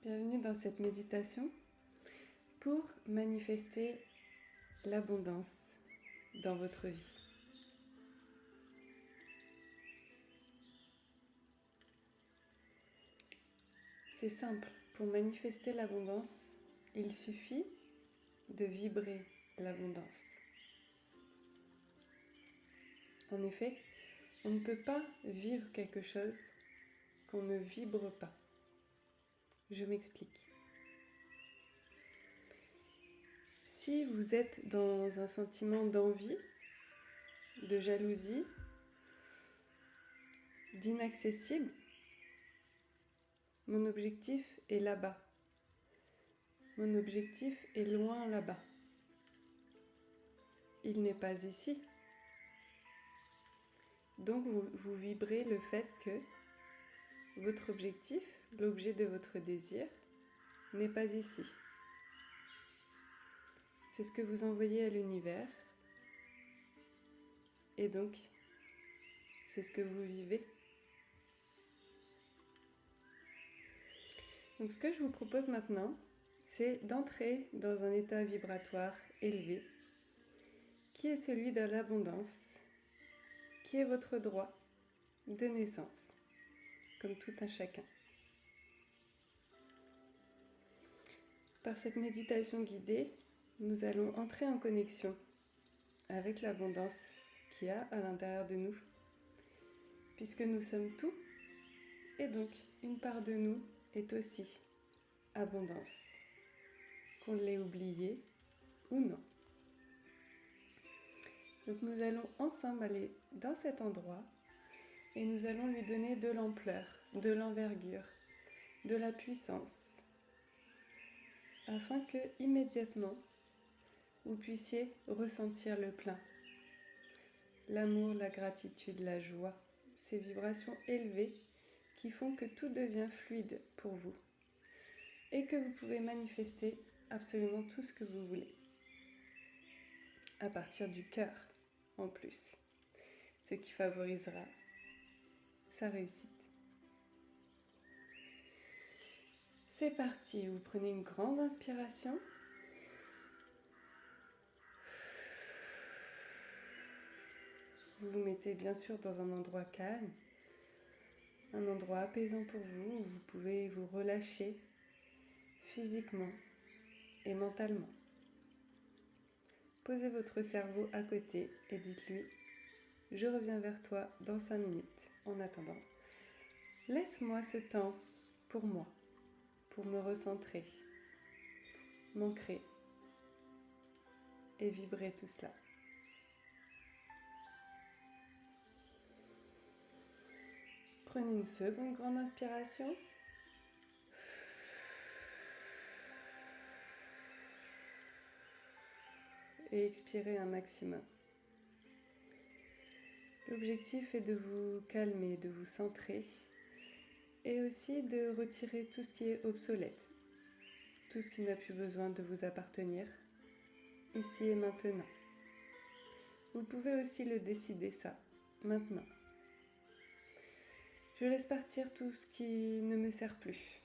Bienvenue dans cette méditation pour manifester l'abondance dans votre vie. C'est simple, pour manifester l'abondance, il suffit de vibrer l'abondance. En effet, on ne peut pas vivre quelque chose qu'on ne vibre pas. Je m'explique. Si vous êtes dans un sentiment d'envie, de jalousie, d'inaccessible, mon objectif est là-bas. Mon objectif est loin là-bas. Il n'est pas ici. Donc vous vibrez le fait que votre objectif, l'objet de votre désir, n'est pas ici. C'est ce que vous envoyez à l'univers et donc c'est ce que vous vivez. Donc ce que je vous propose maintenant, c'est d'entrer dans un état vibratoire élevé qui est celui de l'abondance, qui est votre droit de naissance, comme tout un chacun. Par cette méditation guidée, nous allons entrer en connexion avec l'abondance qu'il y a à l'intérieur de nous, puisque nous sommes tout, et donc une part de nous est aussi abondance, qu'on l'ait oublié ou non. Donc nous allons ensemble aller dans cet endroit et nous allons lui donner de l'ampleur, de l'envergure, de la puissance, afin que immédiatement vous puissiez ressentir le plein. L'amour, la gratitude, la joie, ces vibrations élevées qui font que tout devient fluide pour vous et que vous pouvez manifester absolument tout ce que vous voulez. À partir du cœur en plus, ce qui favorisera sa réussite. C'est parti, vous prenez une grande inspiration. Vous vous mettez bien sûr dans un endroit calme, un endroit apaisant pour vous, où vous pouvez vous relâcher physiquement et mentalement. Posez votre cerveau à côté et dites-lui « Je reviens vers toi dans 5 minutes. En attendant, laisse-moi ce temps pour moi, pour me recentrer, m'ancrer et vibrer tout cela. » Prenez une seconde grande inspiration. Et expirez un maximum. L'objectif est de vous calmer, de vous centrer et aussi de retirer tout ce qui est obsolète, tout ce qui n'a plus besoin de vous appartenir, ici et maintenant. Vous pouvez aussi le décider ça, maintenant. Je laisse partir tout ce qui ne me sert plus,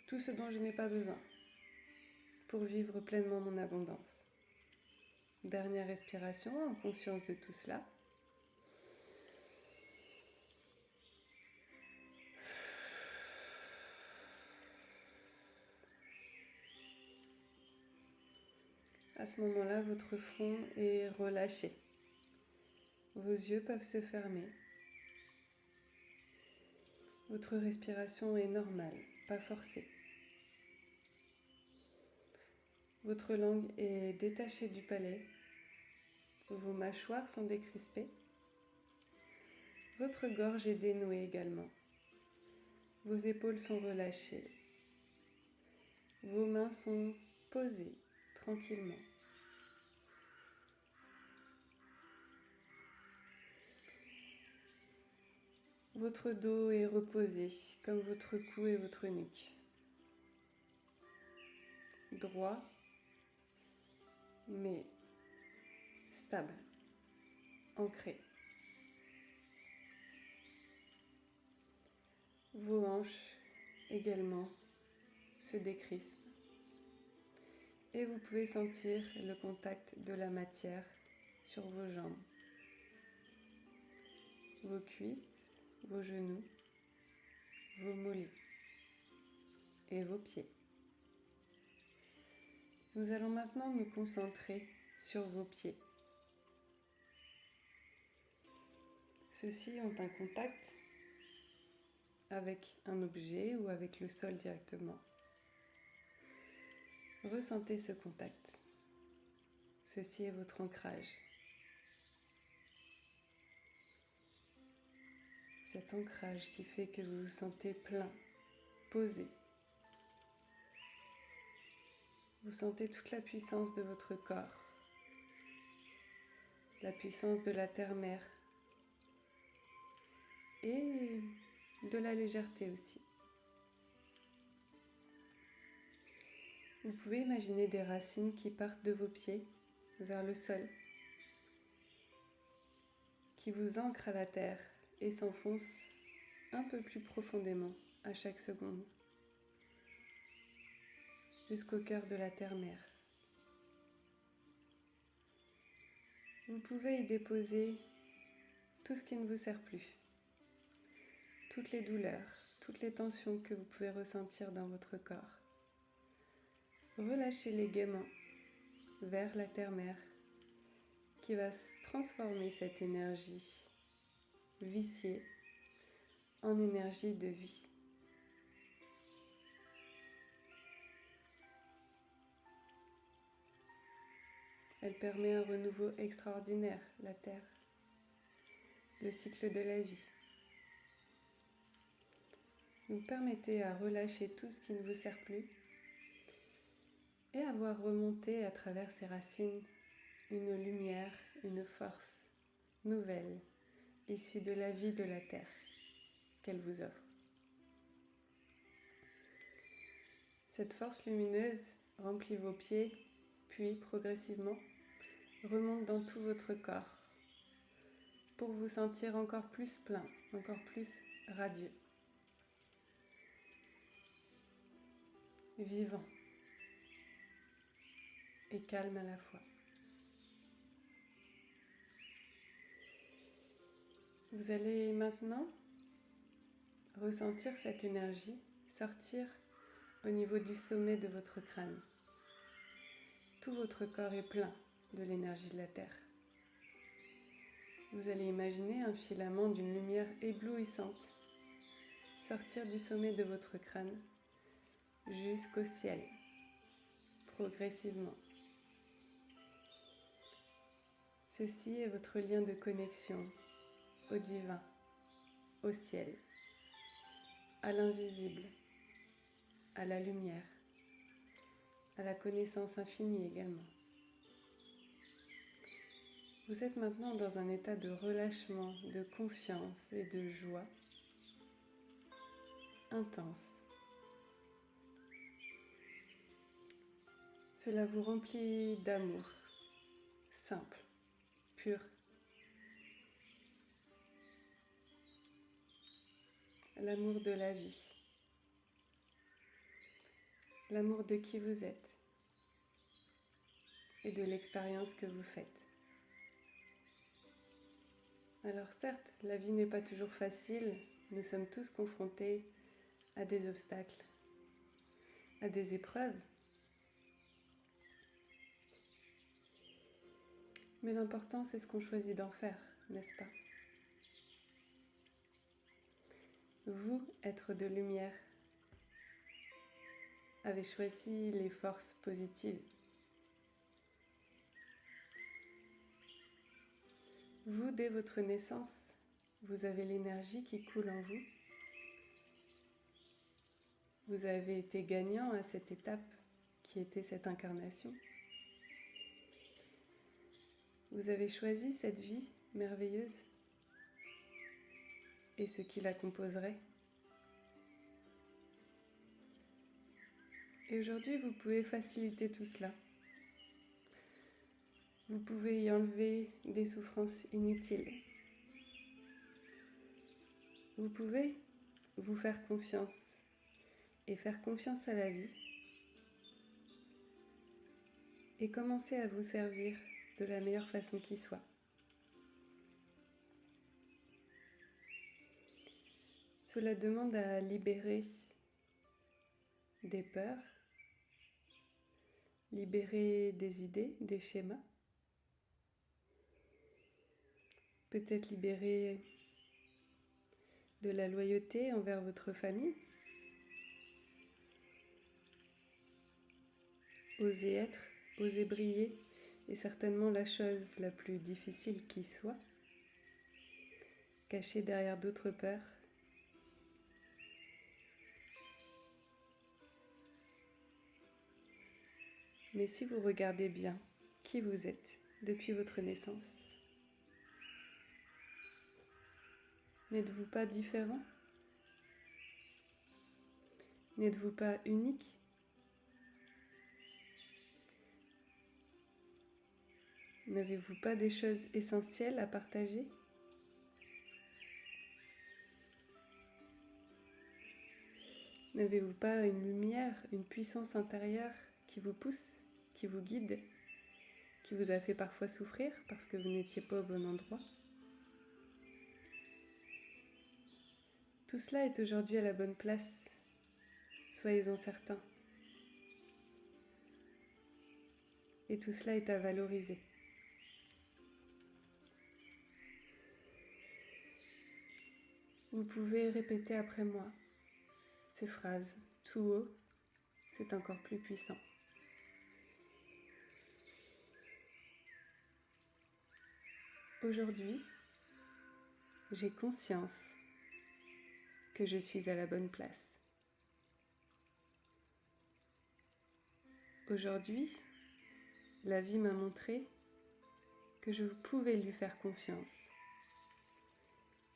tout ce dont je n'ai pas besoin, pour vivre pleinement mon abondance. Dernière respiration, en conscience de tout cela. À ce moment-là, votre front est relâché. Vos yeux peuvent se fermer. Votre respiration est normale, pas forcée. Votre langue est détachée du palais. Vos mâchoires sont décrispées. Votre gorge est dénouée également. Vos épaules sont relâchées. Vos mains sont posées tranquillement. Votre dos est reposé, comme votre cou et votre nuque. Droit, mais stable, ancré. Vos hanches également se décrispent. Et vous pouvez sentir le contact de la matière sur vos jambes, vos cuisses, vos genoux, vos mollets et vos pieds. Nous allons maintenant nous concentrer sur vos pieds. Ceux-ci ont un contact avec un objet ou avec le sol directement. Ressentez ce contact. Ceci est votre ancrage. Cet ancrage qui fait que vous vous sentez plein, posé. Vous sentez toute la puissance de votre corps, la puissance de la terre-mère et de la légèreté aussi. Vous pouvez imaginer des racines qui partent de vos pieds vers le sol, qui vous ancrent à la terre et s'enfoncent un peu plus profondément à chaque seconde, jusqu'au cœur de la terre-mère. Vous pouvez y déposer tout ce qui ne vous sert plus, toutes les douleurs, toutes les tensions que vous pouvez ressentir dans votre corps. Relâchez-les gaiement vers la terre-mère qui va transformer cette énergie viciée en énergie de vie. Elle permet un renouveau extraordinaire, la terre, le cycle de la vie. Vous permettez à relâcher tout ce qui ne vous sert plus et à voir remonter à travers ces racines une lumière, une force nouvelle, issue de la vie de la terre qu'elle vous offre. Cette force lumineuse remplit vos pieds, puis progressivement remonte dans tout votre corps pour vous sentir encore plus plein, encore plus radieux, vivant et calme à la fois. Vous allez maintenant ressentir cette énergie sortir au niveau du sommet de votre crâne. Tout votre corps est plein de l'énergie de la Terre. Vous allez imaginer un filament d'une lumière éblouissante sortir du sommet de votre crâne jusqu'au ciel, progressivement. Ceci est votre lien de connexion au divin, au ciel, à l'invisible, à la lumière, à la connaissance infinie également. Vous êtes maintenant dans un état de relâchement, de confiance et de joie intense. Cela vous remplit d'amour, simple, pur. L'amour de la vie, l'amour de qui vous êtes et de l'expérience que vous faites. Alors certes, la vie n'est pas toujours facile, nous sommes tous confrontés à des obstacles, à des épreuves. Mais l'important, c'est ce qu'on choisit d'en faire, n'est-ce pas ? Vous, être de lumière, avez choisi les forces positives. Vous, dès votre naissance, vous avez l'énergie qui coule en vous. Vous avez été gagnant à cette étape qui était cette incarnation. Vous avez choisi cette vie merveilleuse et ce qui la composerait. Et aujourd'hui, vous pouvez faciliter tout cela. Vous pouvez y enlever des souffrances inutiles. Vous pouvez vous faire confiance et faire confiance à la vie et commencer à vous servir de la meilleure façon qui soit. Cela demande à libérer des peurs, libérer des idées, des schémas, peut-être libérer de la loyauté envers votre famille, oser être, oser briller est certainement la chose la plus difficile qui soit, cachée derrière d'autres peurs. Mais si vous regardez bien qui vous êtes depuis votre naissance, n'êtes-vous pas différent? N'êtes-vous pas unique? N'avez-vous pas des choses essentielles à partager? N'avez-vous pas une lumière, une puissance intérieure qui vous pousse, qui vous guide, qui vous a fait parfois souffrir parce que vous n'étiez pas au bon endroit? Tout cela est aujourd'hui à la bonne place, soyez-en certains. Et tout cela est à valoriser. Vous pouvez répéter après moi ces phrases tout haut, c'est encore plus puissant. Aujourd'hui, j'ai conscience que je suis à la bonne place. Aujourd'hui, la vie m'a montré que je pouvais lui faire confiance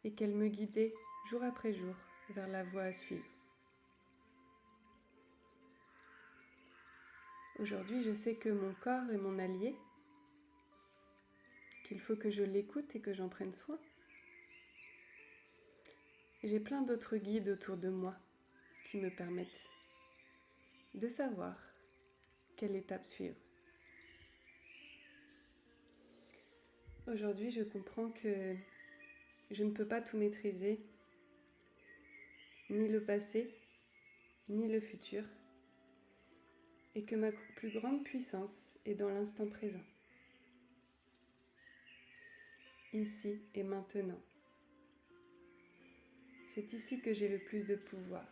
et qu'elle me guidait jour après jour vers la voie à suivre. Aujourd'hui, je sais que mon corps est mon allié, qu'il faut que je l'écoute et que j'en prenne soin. Et j'ai plein d'autres guides autour de moi qui me permettent de savoir quelle étape suivre. Aujourd'hui, je comprends que je ne peux pas tout maîtriser, ni le passé, ni le futur, et que ma plus grande puissance est dans l'instant présent, ici et maintenant. C'est ici que j'ai le plus de pouvoir.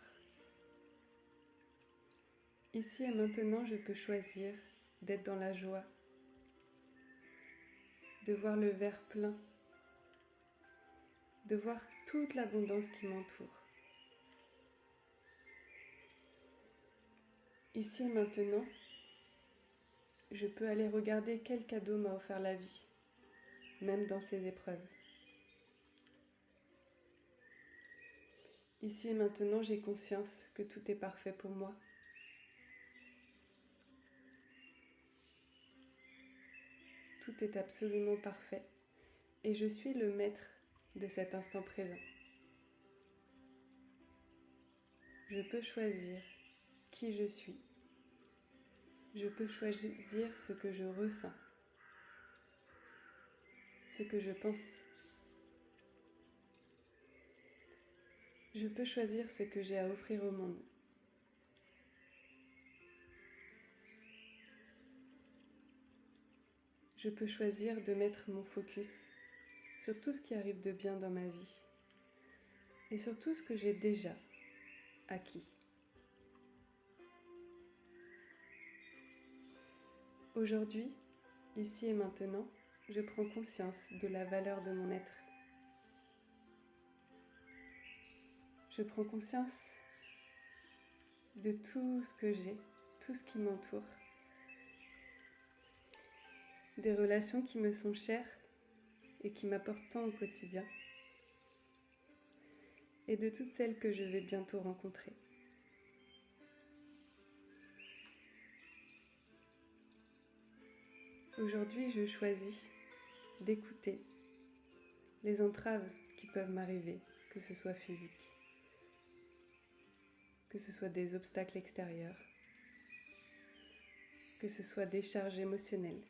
Ici et maintenant, je peux choisir d'être dans la joie, de voir le verre plein, de voir toute l'abondance qui m'entoure. Ici et maintenant, je peux aller regarder quel cadeau m'a offert la vie, même dans ces épreuves. Ici et maintenant, j'ai conscience que tout est parfait pour moi. Tout est absolument parfait et je suis le maître de cet instant présent. Je peux choisir qui je suis. Je peux choisir ce que je ressens, ce que je pense. Je peux choisir ce que j'ai à offrir au monde. Je peux choisir de mettre mon focus sur tout ce qui arrive de bien dans ma vie et sur tout ce que j'ai déjà acquis. Aujourd'hui, ici et maintenant, je prends conscience de la valeur de mon être. Je prends conscience de tout ce que j'ai, tout ce qui m'entoure, des relations qui me sont chères et qui m'apportent tant au quotidien, et de toutes celles que je vais bientôt rencontrer. Aujourd'hui, je choisis d'écouter les entraves qui peuvent m'arriver, que ce soit physique, que ce soit des obstacles extérieurs, que ce soit des charges émotionnelles.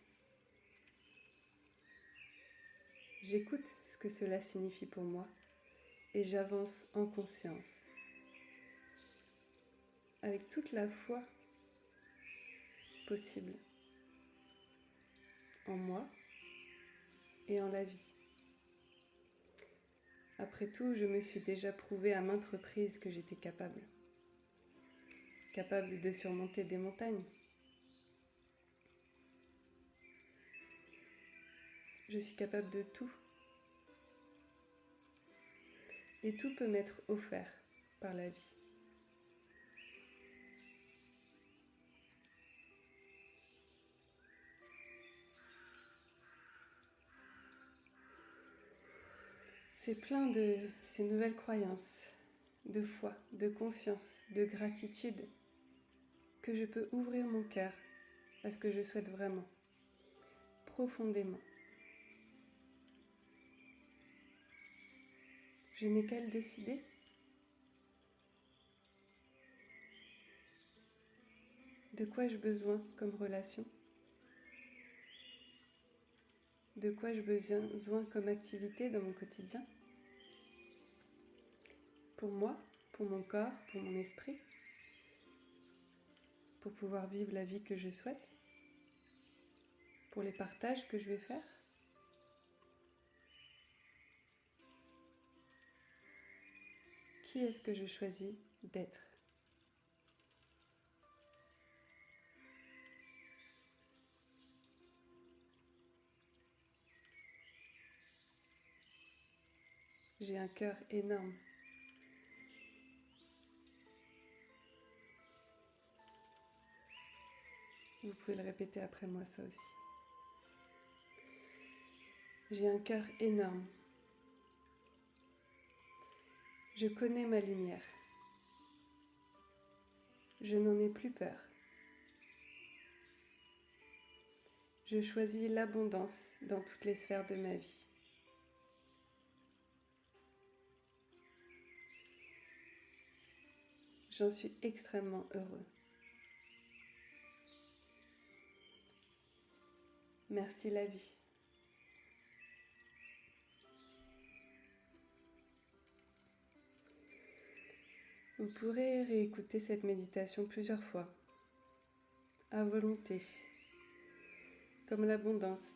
J'écoute ce que cela signifie pour moi et j'avance en conscience, avec toute la foi possible en moi et en la vie. Après tout, je me suis déjà prouvé à maintes reprises que j'étais capable de surmonter des montagnes. Je suis capable de tout. Et tout peut m'être offert par la vie. C'est plein de ces nouvelles croyances, de foi, de confiance, de gratitude, que je peux ouvrir mon cœur à ce que je souhaite vraiment, profondément. Je n'ai qu'à le décider. De quoi ai-je besoin comme relation? De quoi ai-je besoin comme activité dans mon quotidien? Pour moi, pour mon corps, pour mon esprit, pour pouvoir vivre la vie que je souhaite, pour les partages que je vais faire. Qui est-ce que je choisis d'être? J'ai un cœur énorme. Vous pouvez le répéter après moi, ça aussi. J'ai un cœur énorme. Je connais ma lumière. Je n'en ai plus peur. Je choisis l'abondance dans toutes les sphères de ma vie. J'en suis extrêmement heureux. Merci la vie. Vous pourrez réécouter cette méditation plusieurs fois, à volonté, comme l'abondance.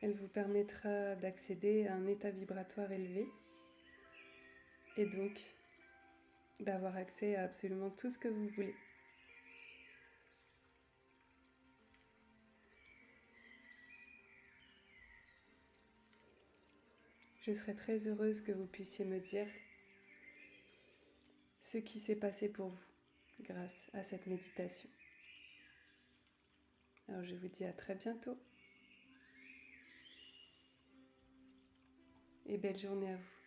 Elle vous permettra d'accéder à un état vibratoire élevé et donc d'avoir accès à absolument tout ce que vous voulez. Je serais très heureuse que vous puissiez me dire ce qui s'est passé pour vous grâce à cette méditation. Alors je vous dis à très bientôt et belle journée à vous.